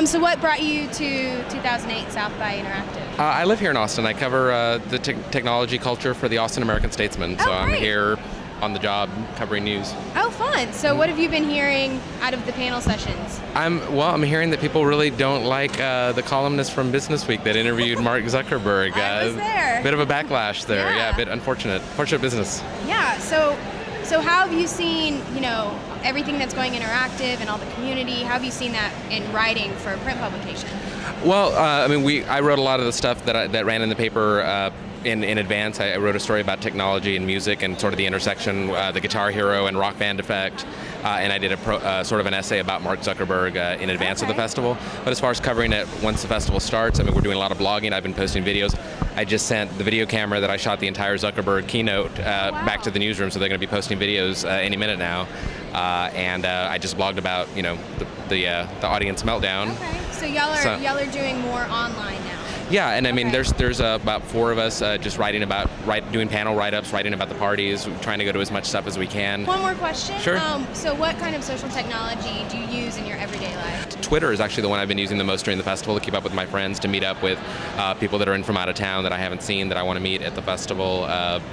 So what brought you to 2008 South by Interactive? I live here in Austin. I cover the technology culture for the Austin American-Statesman. So I'm here on the job covering news. Oh, fun. So what have you been hearing out of the panel sessions? I'm hearing that people really don't like the columnist from Business Week that interviewed Mark Zuckerberg. I was there. Bit of a backlash there. Yeah, a bit unfortunate. Fortunate business. Yeah. So how have you seen, everything that's going interactive and all the community? How have you seen that in writing for print publication? Well, I wrote a lot of the stuff that ran in the paper in advance. I wrote a story about technology and music and sort of the intersection, the Guitar Hero and Rock Band effect, and I did sort of an essay about Mark Zuckerberg in advance of the festival. But as far as covering it once the festival starts, we're doing a lot of blogging. I've been posting videos. I just sent the video camera that I shot the entire Zuckerberg keynote back to the newsroom, so they're going to be posting videos any minute now. And I just blogged about the audience meltdown. Okay, so y'all are doing more online now. Yeah, and there's about 4 of us just doing panel write-ups, writing about the parties, trying to go to as much stuff as we can. One more question. Sure. So what kind of social technology do you use in your everyday life? Twitter is actually the one I've been using the most during the festival to keep up with my friends, to meet up with people that are in from out of town that I haven't seen, that I want to meet at the festival,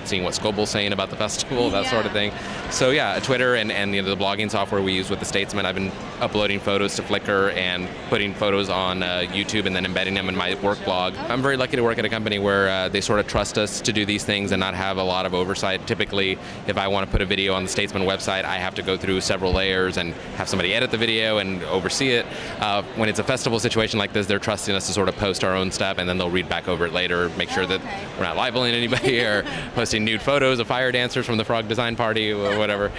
seeing what Scoble's saying about the festival, that sort of thing. So yeah, Twitter and the blogging software we use with the Statesman. I've been uploading photos to Flickr and putting photos on YouTube and then embedding them in my work blog. I'm very lucky to work at a company where they sort of trust us to do these things and not have a lot of oversight. Typically, if I want to put a video on the Statesman website, I have to go through several layers and have somebody edit the video and oversee it. When it's a festival situation like this, they're trusting us to sort of post our own stuff, and then they'll read back over it later, make sure that we're not libeling anybody or posting nude photos of fire dancers from the Frog Design Party or whatever.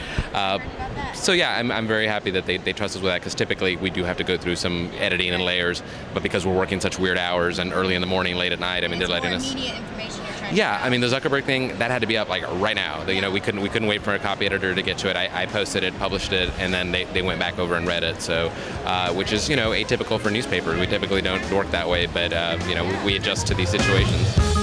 So yeah, I'm very happy that they trust us with that, because typically we do have to go through some editing and layers, but because we're working such weird hours and early in the morning, late at night, they're letting us. Immediate information you're trying to the Zuckerberg thing, that had to be up like right now. We couldn't wait for a copy editor to get to it. I posted it, published it, and then they went back over and read it. So, which is atypical for newspapers. We typically don't work that way, but we adjust to these situations.